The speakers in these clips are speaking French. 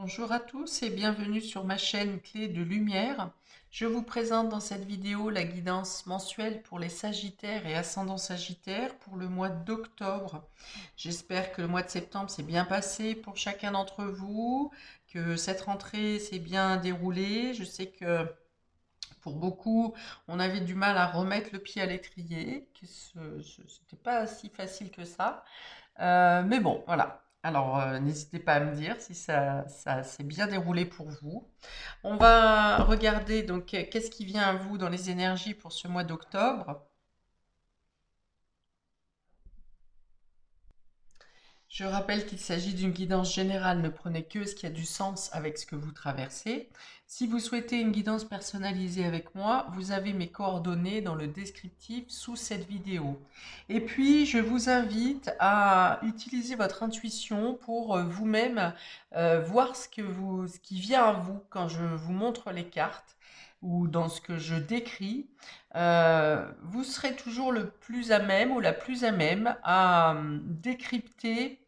Bonjour à tous et bienvenue sur ma chaîne Clé de Lumière. Je vous présente dans cette vidéo la guidance mensuelle pour les Sagittaires et ascendants Sagittaires pour le mois d'octobre. J'espère que le mois de septembre s'est bien passé pour chacun d'entre vous, que cette rentrée s'est bien déroulée. Je sais que pour beaucoup, on avait du mal à remettre le pied à l'étrier, que ce n'était pas si facile que ça. Mais bon, voilà. Alors, n'hésitez pas à me dire si ça s'est bien déroulé pour vous. On va regarder donc qu'est-ce qui vient à vous dans les énergies pour ce mois d'octobre. Je rappelle qu'il s'agit d'une guidance générale, ne prenez que ce qui a du sens avec ce que vous traversez. Si vous souhaitez une guidance personnalisée avec moi, vous avez mes coordonnées dans le descriptif sous cette vidéo. Et puis, je vous invite à utiliser votre intuition pour vous-même voir ce qui vient à vous quand je vous montre les cartes ou dans ce que je décris. Vous serez toujours le plus à même ou la plus à même à décrypter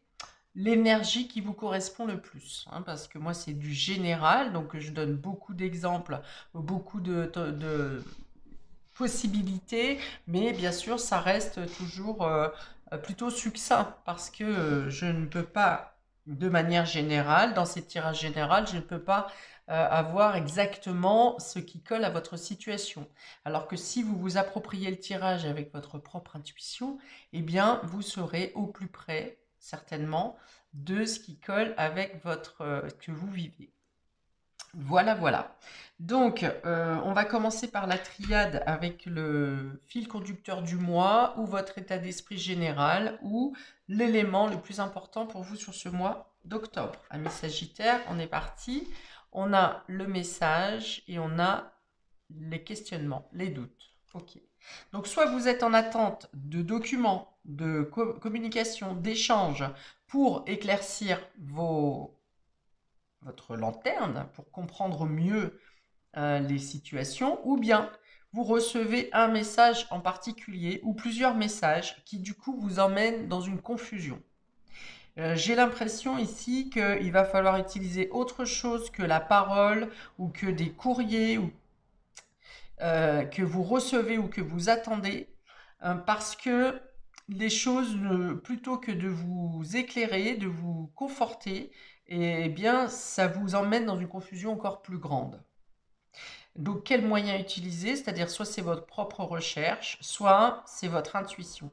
l'énergie qui vous correspond le plus, hein, parce que moi c'est du général, donc je donne beaucoup d'exemples, beaucoup de possibilités, mais bien sûr ça reste toujours plutôt succinct, parce que je ne peux pas, de manière générale, dans ces tirages généraux, je ne peux pas avoir exactement ce qui colle à votre situation. Alors que si vous vous appropriez le tirage avec votre propre intuition, eh bien vous serez au plus près, certainement, de ce qui colle avec que vous vivez. Voilà, voilà. Donc, on va commencer par la triade avec le fil conducteur du mois, ou votre état d'esprit général, ou l'élément le plus important pour vous sur ce mois d'octobre. Amis Sagittaires, on est parti. On a le message et on a les questionnements, les doutes. Ok. Donc, soit vous êtes en attente de documents, de communication, d'échanges pour éclaircir votre lanterne, pour comprendre mieux les situations, ou bien vous recevez un message en particulier ou plusieurs messages qui du coup vous emmènent dans une confusion. J'ai l'impression ici qu'il va falloir utiliser autre chose que la parole ou que des courriers ou, que vous recevez ou que vous attendez, parce que les choses, plutôt que de vous éclairer, de vous conforter, eh bien, ça vous emmène dans une confusion encore plus grande. Donc, quel moyen utiliser? C'est-à-dire, soit c'est votre propre recherche, soit c'est votre intuition.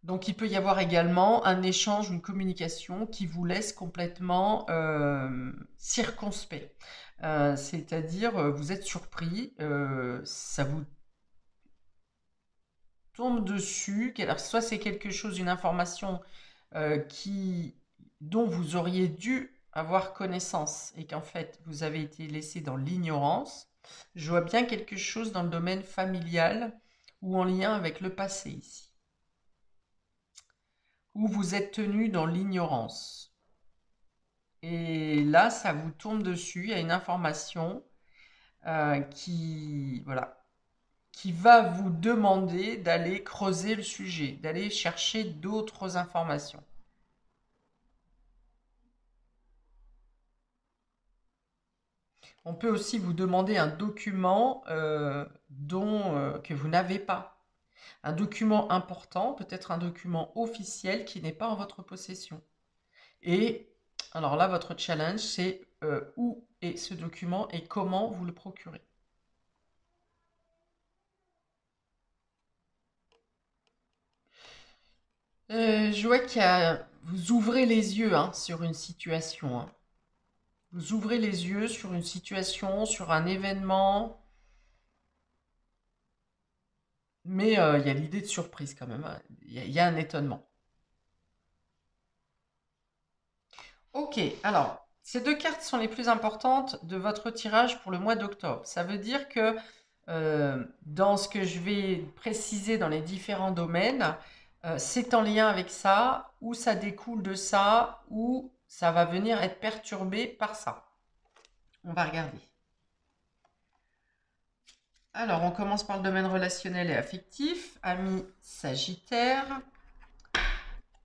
Donc, il peut y avoir également un échange, une communication qui vous laisse complètement circonspect. C'est-à-dire, vous êtes surpris, ça vous tombe dessus. Alors, soit c'est quelque chose, une information dont vous auriez dû avoir connaissance et qu'en fait vous avez été laissé dans l'ignorance. Je vois bien quelque chose dans le domaine familial ou en lien avec le passé ici, où vous êtes tenu dans l'ignorance. Et là, ça vous tombe dessus, il y a une information voilà, qui va vous demander d'aller creuser le sujet, d'aller chercher d'autres informations. On peut aussi vous demander un document que vous n'avez pas. Un document important, peut-être un document officiel qui n'est pas en votre possession. Et alors là, votre challenge, c'est où est ce document et comment vous le procurez. Je vois vous ouvrez les yeux, hein, sur une situation, hein. Vous ouvrez les yeux sur une situation, sur un événement, mais il y a l'idée de surprise quand même, hein. Il y a un étonnement. Ok, alors, ces deux cartes sont les plus importantes de votre tirage pour le mois d'octobre. Ça veut dire que dans ce que je vais préciser dans les différents domaines, c'est en lien avec ça, ou ça découle de ça, ou ça va venir être perturbé par ça. On va regarder. Alors, on commence par le domaine relationnel et affectif. Amis Sagittaire.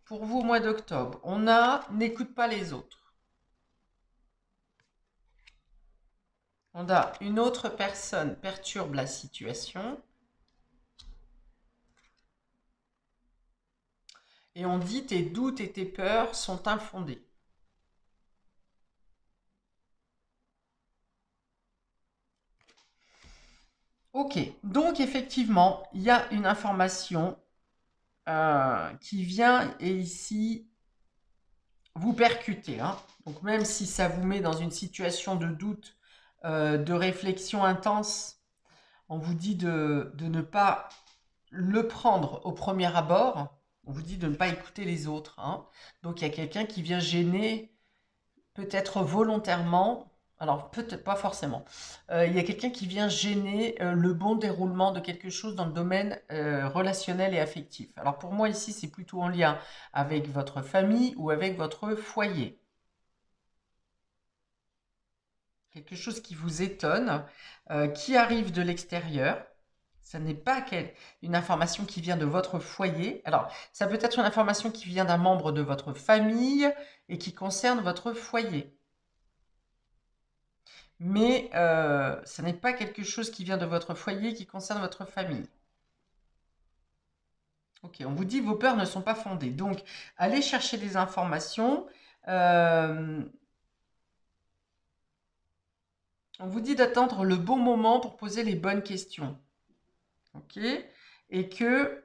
pour vous au mois d'octobre, on a n'écoute pas les autres. On a une autre personne perturbe la situation. Et on dit tes doutes et tes peurs sont infondés. Ok, donc effectivement, il y a une information qui vient et ici vous percuter, hein. Donc même si ça vous met dans une situation de doute, de réflexion intense, on vous dit de ne pas le prendre au premier abord. On vous dit de ne pas écouter les autres, hein. Donc il y a quelqu'un qui vient gêner, peut-être volontairement, alors peut-être pas forcément. Il y a quelqu'un qui vient gêner le bon déroulement de quelque chose dans le domaine relationnel et affectif. Alors pour moi ici, c'est plutôt en lien avec votre famille ou avec votre foyer. Quelque chose qui vous étonne, qui arrive de l'extérieur. Ça n'est pas une information qui vient de votre foyer. Alors, ça peut être une information qui vient d'un membre de votre famille et qui concerne votre foyer. Mais ça n'est pas quelque chose qui vient de votre foyer, qui concerne votre famille. Ok, on vous dit vos peurs ne sont pas fondées. Donc, allez chercher des informations. On vous dit d'attendre le bon moment pour poser les bonnes questions. Ok? Et que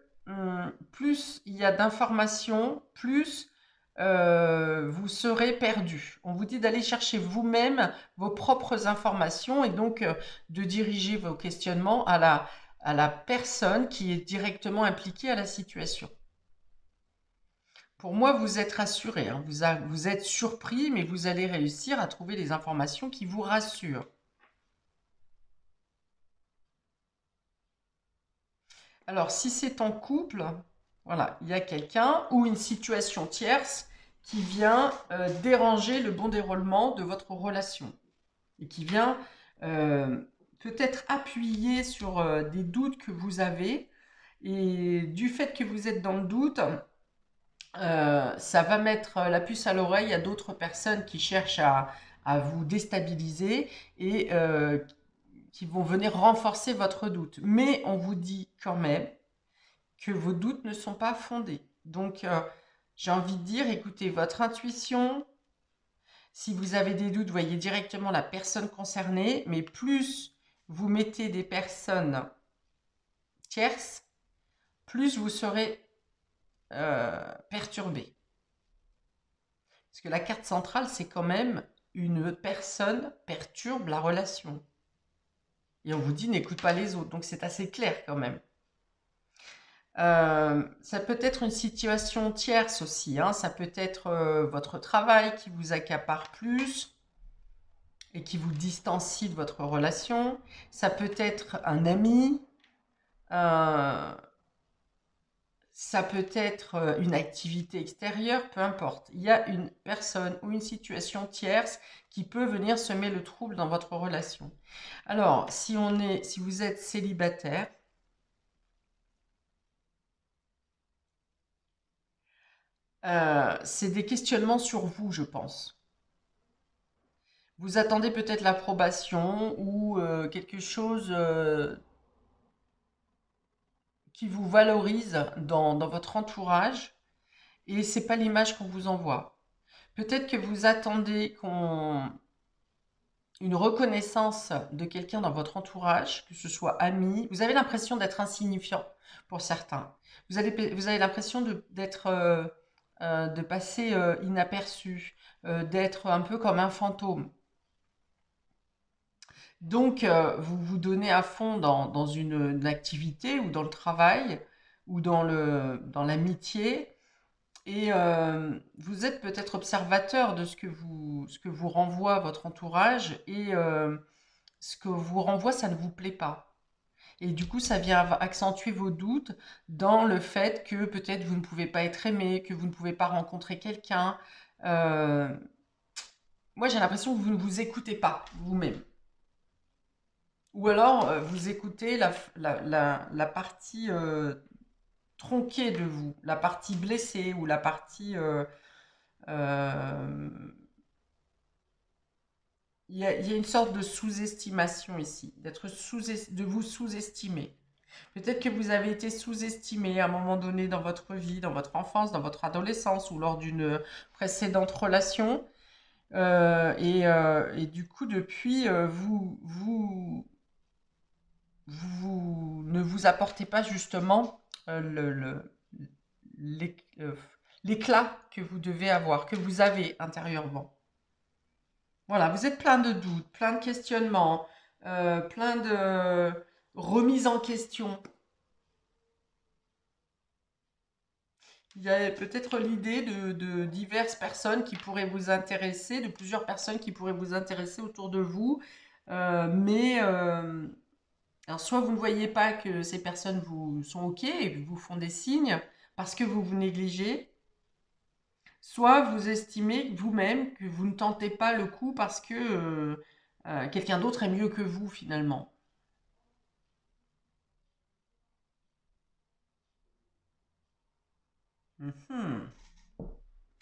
plus il y a d'informations, plus vous serez perdu. On vous dit d'aller chercher vous-même vos propres informations et donc de diriger vos questionnements à la personne qui est directement impliquée à la situation. Pour moi, vous êtes rassuré, hein. Vous êtes surpris, mais vous allez réussir à trouver les informations qui vous rassurent. Alors, si c'est en couple, voilà, il y a quelqu'un ou une situation tierce qui vient déranger le bon déroulement de votre relation et qui vient peut-être appuyer sur des doutes que vous avez. Et du fait que vous êtes dans le doute, ça va mettre la puce à l'oreille à d'autres personnes qui cherchent à vous déstabiliser et qui vont venir renforcer votre doute. Mais on vous dit quand même que vos doutes ne sont pas fondés. Donc, j'ai envie de dire, écoutez votre intuition. Si vous avez des doutes, voyez directement la personne concernée. Mais plus vous mettez des personnes tierces, plus vous serez perturbé. Parce que la carte centrale, c'est quand même une personne perturbe la relation. Et on vous dit n'écoute pas les autres. Donc c'est assez clair quand même. Ça peut être une situation tierce aussi, hein. Ça peut être votre travail qui vous accapare plus et qui vous distancie de votre relation. Ça peut être un ami. Ça peut être une activité extérieure, peu importe. Il y a une personne ou une situation tierce qui peut venir semer le trouble dans votre relation. Alors, si vous êtes célibataire, c'est des questionnements sur vous, je pense. Vous attendez peut-être l'approbation ou quelque chose qui vous valorise dans votre entourage et c'est pas l'image qu'on vous envoie. Peut-être que vous attendez une reconnaissance de quelqu'un dans votre entourage, que ce soit ami. Vous avez l'impression d'être insignifiant pour certains. Vous avez l'impression de passer inaperçu, d'être un peu comme un fantôme. Donc, vous vous donnez à fond dans une activité ou dans le travail ou dans l'amitié et vous êtes peut-être observateur de ce que vous renvoie votre entourage et ce que vous renvoie, ça ne vous plaît pas. Et du coup, ça vient accentuer vos doutes dans le fait que peut-être vous ne pouvez pas être aimé, que vous ne pouvez pas rencontrer quelqu'un. Euh, Moi, j'ai l'impression que vous ne vous écoutez pas vous-même. Ou alors, vous écoutez la partie tronquée de vous, la partie blessée ou la partie... il y a une sorte de sous-estimation ici, de vous sous-estimer. Peut-être que vous avez été sous-estimé à un moment donné dans votre vie, dans votre enfance, dans votre adolescence ou lors d'une précédente relation. Et du coup, depuis, vous ne vous apportez pas justement l'éc- euh, l'éclat que vous devez avoir, que vous avez intérieurement. Voilà, vous êtes plein de doutes, plein de questionnements, plein de remises en question. Il y a peut-être l'idée de diverses personnes qui pourraient vous intéresser, de plusieurs personnes qui pourraient vous intéresser autour de vous, mais alors soit vous ne voyez pas que ces personnes vous sont OK et vous font des signes parce que vous vous négligez, soit vous estimez vous-même que vous ne tentez pas le coup parce que quelqu'un d'autre est mieux que vous finalement. Mhm.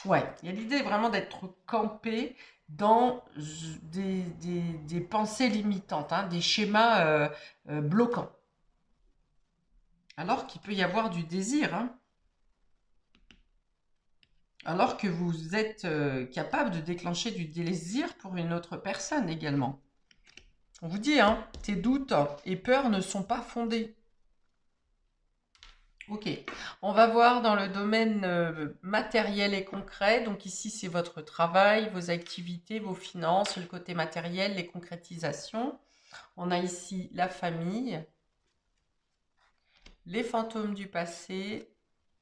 Ouais, il y a l'idée vraiment d'être campé dans des pensées limitantes, hein, des schémas bloquants. Alors qu'il peut y avoir du désir, hein, alors que vous êtes capable de déclencher du désir pour une autre personne également. On vous dit, hein, tes doutes et peurs ne sont pas fondés. Ok, on va voir dans le domaine matériel et concret. Donc ici, c'est votre travail, vos activités, vos finances, le côté matériel, les concrétisations. On a ici la famille, les fantômes du passé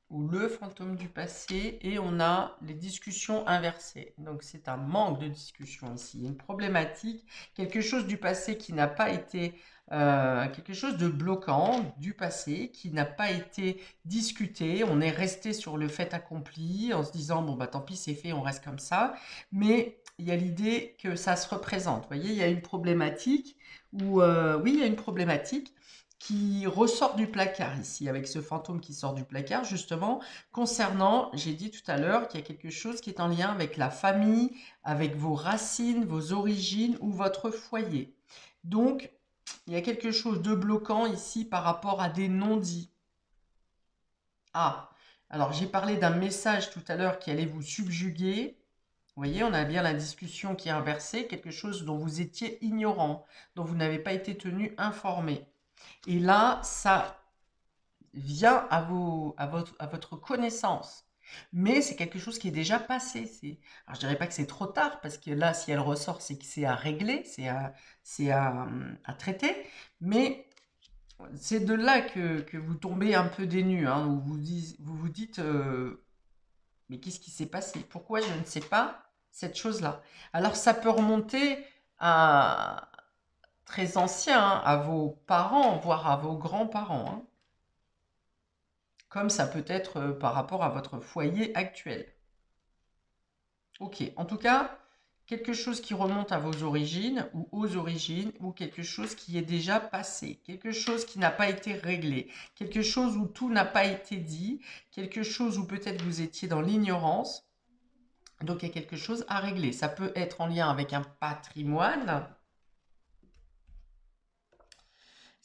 ou le fantôme du passé et on a les discussions inversées. Donc c'est un manque de discussion ici, une problématique, quelque chose du passé qui n'a pas été, quelque chose de bloquant du passé qui n'a pas été discuté. On est resté sur le fait accompli en se disant bon bah tant pis c'est fait, on reste comme ça. Mais il y a l'idée que ça se représente. Vous voyez, il y a une problématique où oui il y a une problématique qui ressort du placard ici, avec ce fantôme qui sort du placard, justement, concernant, j'ai dit tout à l'heure, qu'il y a quelque chose qui est en lien avec la famille, avec vos racines, vos origines ou votre foyer. Donc, il y a quelque chose de bloquant ici par rapport à des non-dits. Ah, alors j'ai parlé d'un message tout à l'heure qui allait vous subjuguer. Vous voyez, on a bien la discussion qui est inversée, quelque chose dont vous étiez ignorant, dont vous n'avez pas été tenu informé. Et là, ça vient à votre connaissance. Mais c'est quelque chose qui est déjà passé. Alors, je dirais pas que c'est trop tard, parce que là, si elle ressort, c'est que c'est à régler, à traiter. Mais c'est de là que vous tombez un peu dénu, hein, où vous vous dites, mais qu'est-ce qui s'est passé? Pourquoi je ne sais pas cette chose-là? Alors, ça peut remonter à très ancien, hein, à vos parents, voire à vos grands-parents, hein. Comme ça peut être par rapport à votre foyer actuel. Ok, en tout cas, quelque chose qui remonte à vos origines ou aux origines ou quelque chose qui est déjà passé, quelque chose qui n'a pas été réglé, quelque chose où tout n'a pas été dit, quelque chose où peut-être vous étiez dans l'ignorance. Donc il y a quelque chose à régler. Ça peut être en lien avec un patrimoine.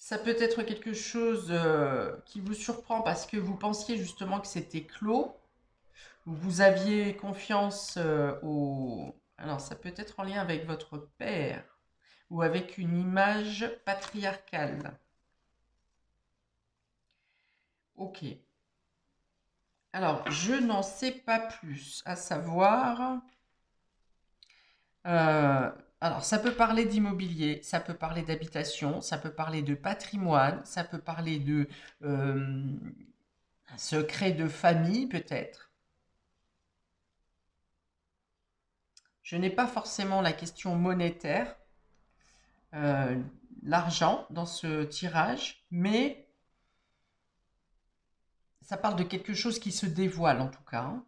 Ça peut être quelque chose qui vous surprend parce que vous pensiez justement que c'était clos. Vous aviez confiance au... Alors, ça peut être en lien avec votre père ou avec une image patriarcale. Ok. Alors, je n'en sais pas plus, à savoir... euh, alors, ça peut parler d'immobilier, ça peut parler d'habitation, ça peut parler de patrimoine, ça peut parler de un secret de famille, peut-être. Je n'ai pas forcément la question monétaire, euh, l'argent dans ce tirage, mais ça parle de quelque chose qui se dévoile en tout cas, hein.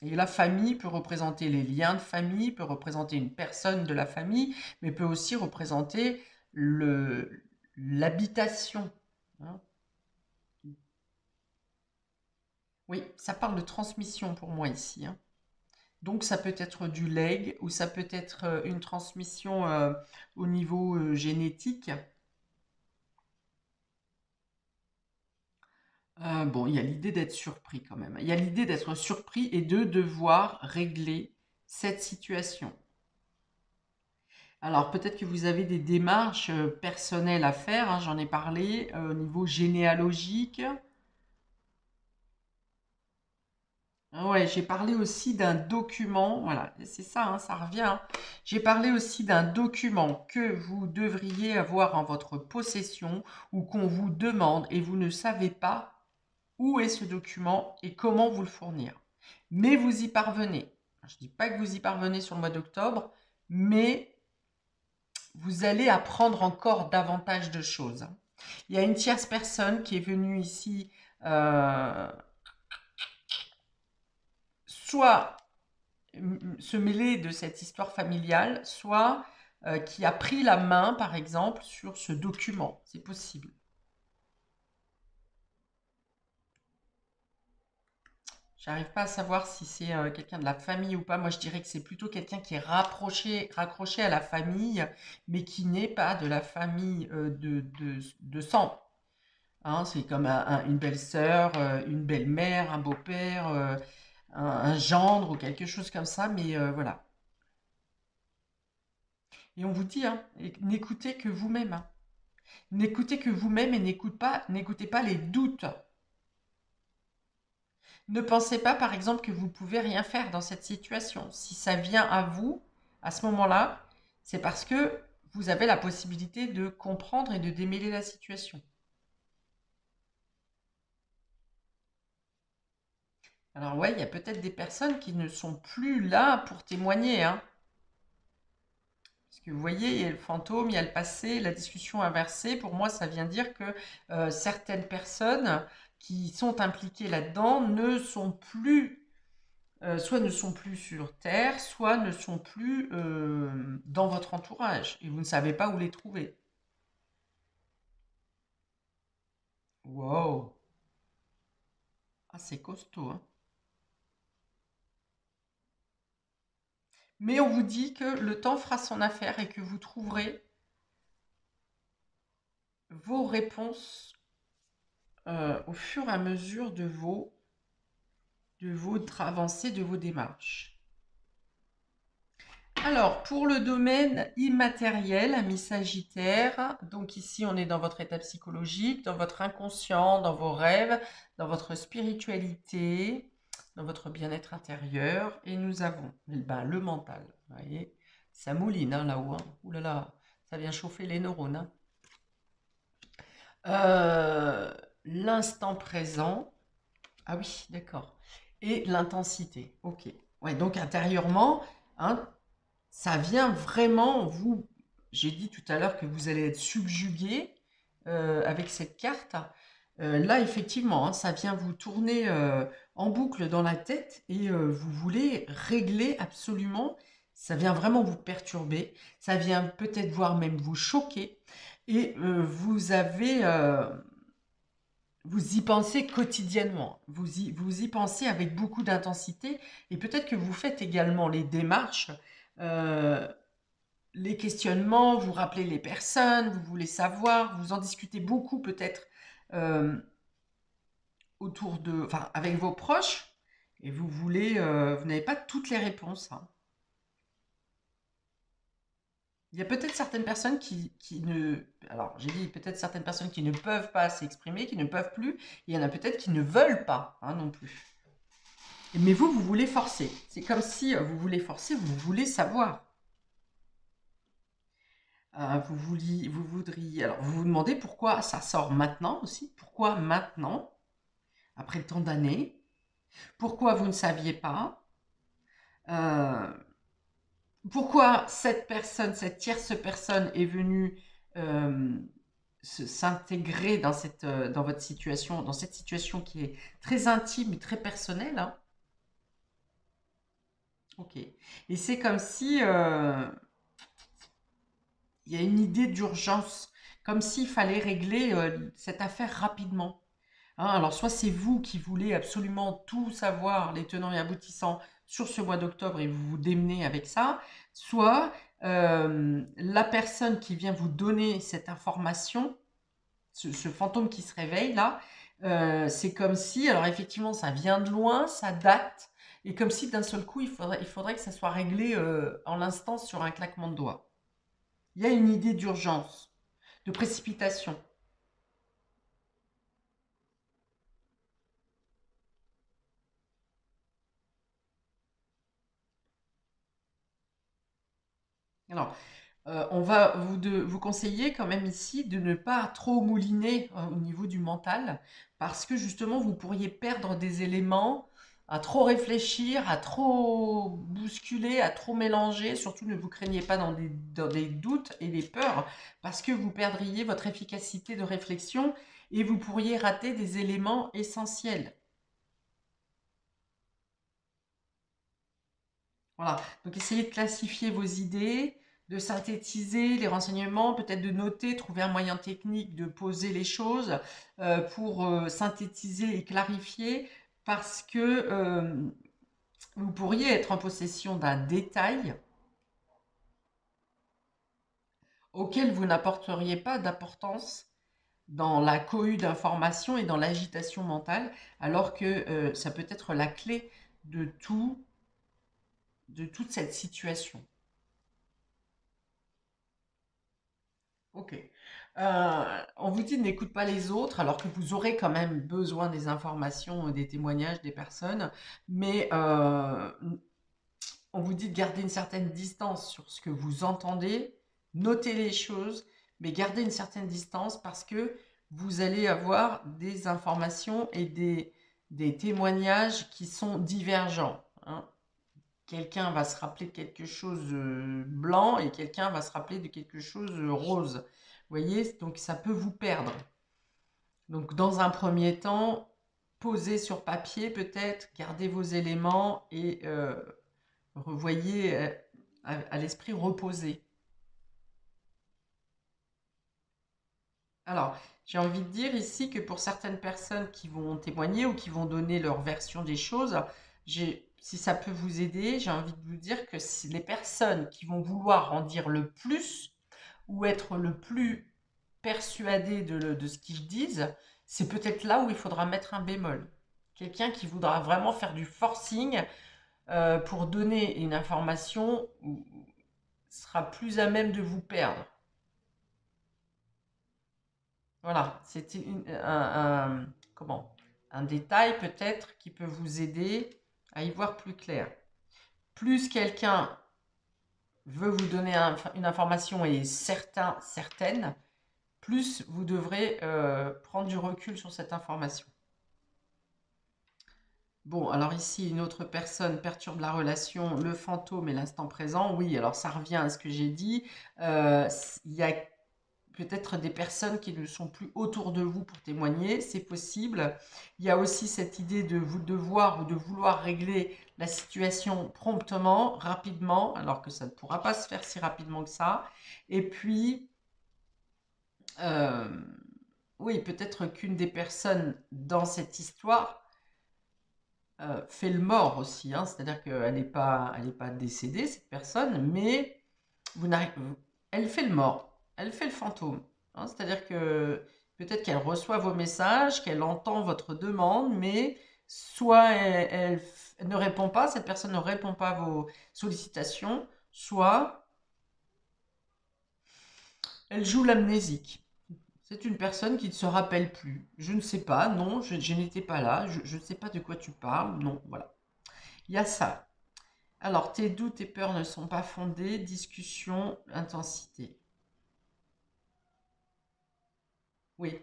Et la famille peut représenter les liens de famille, peut représenter une personne de la famille, mais peut aussi représenter l'habitation, hein. Oui, ça parle de transmission pour moi ici, hein. Donc ça peut être du leg ou ça peut être une transmission au niveau génétique. Bon, il y a l'idée d'être surpris quand même. Il y a l'idée d'être surpris et de devoir régler cette situation. Alors peut-être que vous avez des démarches personnelles à faire, hein, j'en ai parlé, au niveau généalogique. Ah ouais, j'ai parlé aussi d'un document, voilà, c'est ça, hein, ça revient, hein. J'ai parlé aussi d'un document que vous devriez avoir en votre possession ou qu'on vous demande et vous ne savez pas où est ce document et comment vous le fournir. Mais vous y parvenez. Je ne dis pas que vous y parvenez sur le mois d'octobre, mais vous allez apprendre encore davantage de choses. Il y a une tierce personne qui est venue ici, soit se mêler de cette histoire familiale, soit qui a pris la main, par exemple, sur ce document. C'est possible. J'arrive pas à savoir si c'est quelqu'un de la famille ou pas. Moi, je dirais que c'est plutôt quelqu'un qui est raccroché à la famille, mais qui n'est pas de la famille de sang. Hein, c'est comme une belle-sœur, une belle-mère, un beau-père, un gendre ou quelque chose comme ça, mais voilà. Et on vous dit, hein, n'écoutez que vous-même, hein. N'écoutez que vous-même et n'écoutez pas les doutes. Ne pensez pas, par exemple, que vous pouvez rien faire dans cette situation. Si ça vient à vous, à ce moment-là, c'est parce que vous avez la possibilité de comprendre et de démêler la situation. Alors ouais, il y a peut-être des personnes qui ne sont plus là pour témoigner, hein. Parce que vous voyez, il y a le fantôme, il y a le passé, la discussion inversée. Pour moi, ça vient dire que certaines personnes qui sont impliquées là-dedans ne sont plus soit ne sont plus sur Terre, soit ne sont plus dans votre entourage et vous ne savez pas où les trouver. Wow! Ah, c'est costaud, hein. Mais on vous dit que le temps fera son affaire et que vous trouverez vos réponses au fur et à mesure de votre avancée, de vos démarches. Alors, pour le domaine immatériel, ami Sagittaire, donc ici on est dans votre état psychologique, dans votre inconscient, dans vos rêves, dans votre spiritualité, dans votre bien-être intérieur, et nous avons le mental. Vous voyez, ça mouline hein, là-haut. Hein. Ouh là là, ça vient chauffer les neurones. Hein. Euh, L'instant présent. Ah oui, d'accord. Et l'intensité. Ok. Ouais, donc intérieurement, hein, ça vient vraiment vous. J'ai dit tout à l'heure que vous allez être subjugué avec cette carte. Là, effectivement, hein, ça vient vous tourner en boucle dans la tête et vous voulez régler absolument. Ça vient vraiment vous perturber. Ça vient peut-être voire même vous choquer. Et vous y pensez quotidiennement. Vous y pensez avec beaucoup d'intensité. Et peut-être que vous faites également les démarches. euh, les questionnements, vous rappelez les personnes, vous voulez savoir, vous en discutez beaucoup peut-être euh, enfin, avec vos proches, et vous n'avez pas toutes les réponses. Hein. Il y a peut-être certaines personnes qui ne, alors j'ai dit peut-être certaines personnes qui ne peuvent pas s'exprimer, qui ne peuvent plus, il y en a peut-être qui ne veulent pas hein, non plus. Mais vous voulez forcer. C'est comme si vous voulez forcer, vous voulez savoir. Vous voudriez, alors vous vous demandez pourquoi ça sort maintenant aussi, pourquoi maintenant, après tant d'années, pourquoi vous ne saviez pas, euh, pourquoi cette personne, cette tierce personne est venue euh, s'intégrer dans votre situation, dans cette situation qui est très intime et très personnelle. Hein. Ok. Et c'est comme si il y a une idée d'urgence, comme s'il fallait régler cette affaire rapidement. Hein, alors, soit c'est vous qui voulez absolument tout savoir, les tenants et aboutissants sur ce mois d'octobre et vous vous démenez avec ça, soit la personne qui vient vous donner cette information, ce fantôme qui se réveille là, c'est comme si, alors effectivement, ça vient de loin, ça date, et comme si d'un seul coup, il faudrait que ça soit réglé en l'instant sur un claquement de doigts. Il y a une idée d'urgence, de précipitation. Alors, on va vous conseiller quand même ici de ne pas trop mouliner au niveau du mental, parce que justement, vous pourriez perdre des éléments à trop réfléchir, à trop bousculer, à trop mélanger. Surtout, ne vous craignez pas dans des doutes et des peurs, parce que vous perdriez votre efficacité de réflexion et vous pourriez rater des éléments essentiels. Voilà, donc essayez de classifier vos idées, de synthétiser les renseignements, peut-être de noter, trouver un moyen technique de poser les choses pour synthétiser et clarifier, parce que vous pourriez être en possession d'un détail auquel vous n'apporteriez pas d'importance dans la cohue d'informations et dans l'agitation mentale, alors que ça peut être la clé de tout, de toute cette situation. Ok. On vous dit de n'écoute pas les autres, alors que vous aurez quand même besoin des informations, des témoignages des personnes, mais on vous dit de garder une certaine distance sur ce que vous entendez, notez les choses, mais gardez une certaine distance parce que vous allez avoir des informations et des témoignages qui sont divergents. Hein. Quelqu'un va se rappeler de quelque chose blanc et quelqu'un va se rappeler de quelque chose rose. Vous voyez, donc ça peut vous perdre. Donc dans un premier temps, posez sur papier peut-être, gardez vos éléments et revoyez à l'esprit reposé. Alors, j'ai envie de dire ici que pour certaines personnes qui vont témoigner ou qui vont donner leur version des choses, si ça peut vous aider, j'ai envie de vous dire que les personnes qui vont vouloir en dire le plus ou être le plus persuadées de ce qu'ils disent, c'est peut-être là où il faudra mettre un bémol. Quelqu'un qui voudra vraiment faire du forcing pour donner une information sera plus à même de vous perdre. Voilà, c'est comment, un détail peut-être qui peut vous aider à y voir plus clair. Plus quelqu'un veut vous donner une information et est certaine, plus vous devrez prendre du recul sur cette information. Bon, alors ici, une autre personne perturbe la relation, le fantôme et l'instant présent. Oui, alors ça revient à ce que j'ai dit. Il y a peut-être des personnes qui ne sont plus autour de vous pour témoigner, c'est possible. Il y a aussi cette idée de vous devoir ou de vouloir régler la situation promptement, rapidement, alors que ça ne pourra pas se faire si rapidement que ça. Et puis, euh, oui, peut-être qu'une des personnes dans cette histoire fait le mort aussi, hein, c'est-à-dire qu'elle n'est pas décédée, cette personne, mais elle fait le mort, elle fait le fantôme. Hein, c'est-à-dire que peut-être qu'elle reçoit vos messages, qu'elle entend votre demande, mais soit elle ne répond pas, cette personne ne répond pas à vos sollicitations, soit elle joue l'amnésique. C'est une personne qui ne se rappelle plus. Je ne sais pas, non, je n'étais pas là, je ne sais pas de quoi tu parles, non, voilà. Il y a ça. Alors, tes doutes et peurs ne sont pas fondés, discussion, intensité. Oui,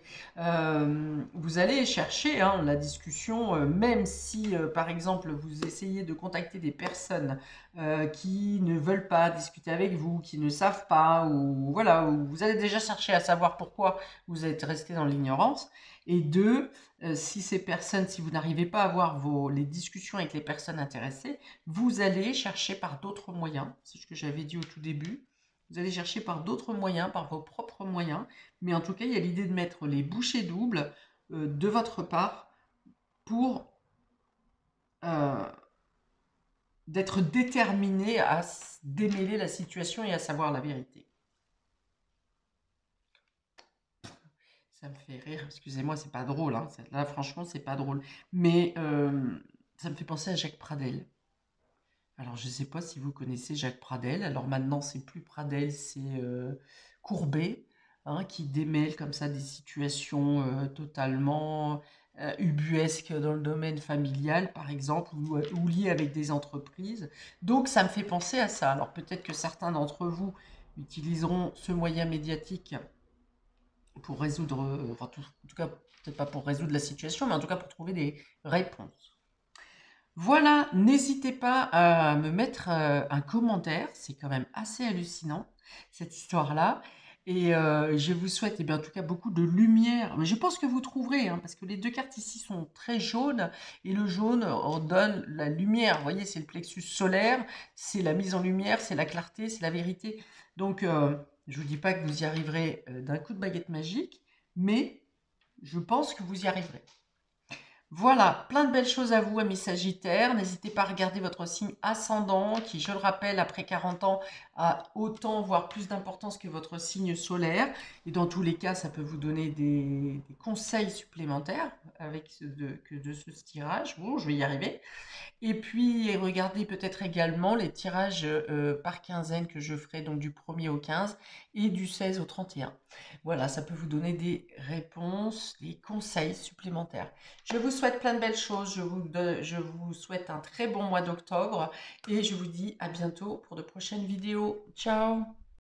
vous allez chercher hein, la discussion, même si, par exemple, vous essayez de contacter des personnes qui ne veulent pas discuter avec vous, qui ne savent pas, ou voilà, ou vous allez déjà chercher à savoir pourquoi vous êtes resté dans l'ignorance. Et deux, si vous n'arrivez pas à avoir les discussions avec les personnes intéressées, vous allez chercher par d'autres moyens, c'est ce que j'avais dit au tout début. Vous allez chercher par d'autres moyens, par vos propres moyens, mais en tout cas, il y a l'idée de mettre les bouchées doubles de votre part pour d'être déterminé à démêler la situation et à savoir la vérité. Ça me fait rire, excusez-moi, c'est pas drôle, hein. Là franchement c'est pas drôle. Mais ça me fait penser à Jacques Pradel. Alors je ne sais pas si vous connaissez Jacques Pradel, alors maintenant c'est plus Pradel, c'est Courbet, hein, qui démêle comme ça des situations totalement ubuesques dans le domaine familial par exemple, ou liées avec des entreprises. Donc ça me fait penser à ça. Alors peut-être que certains d'entre vous utiliseront ce moyen médiatique pour résoudre, enfin en tout cas peut-être pas pour résoudre la situation, mais en tout cas pour trouver des réponses. Voilà, n'hésitez pas à me mettre un commentaire, c'est quand même assez hallucinant cette histoire-là. Et je vous souhaite, eh bien, en tout cas, beaucoup de lumière. Mais je pense que vous trouverez, hein, parce que les deux cartes ici sont très jaunes, et le jaune on donne la lumière. Vous voyez, c'est le plexus solaire, c'est la mise en lumière, c'est la clarté, c'est la vérité. Donc, je ne vous dis pas que vous y arriverez d'un coup de baguette magique, mais je pense que vous y arriverez. Voilà, plein de belles choses à vous, amis Sagittaires. N'hésitez pas à regarder votre signe ascendant, qui, je le rappelle, après 40 ans, a autant, voire plus d'importance que votre signe solaire. Et dans tous les cas, ça peut vous donner des conseils supplémentaires avec que de ce tirage. Bon, je vais y arriver. Et puis, regardez peut-être également les tirages par quinzaine que je ferai donc du 1er au 15 et du 16 au 31. Voilà, ça peut vous donner des réponses, des conseils supplémentaires. Je vous souhaite plein de belles choses. Je vous souhaite un très bon mois d'octobre et je vous dis à bientôt pour de prochaines vidéos. Ciao!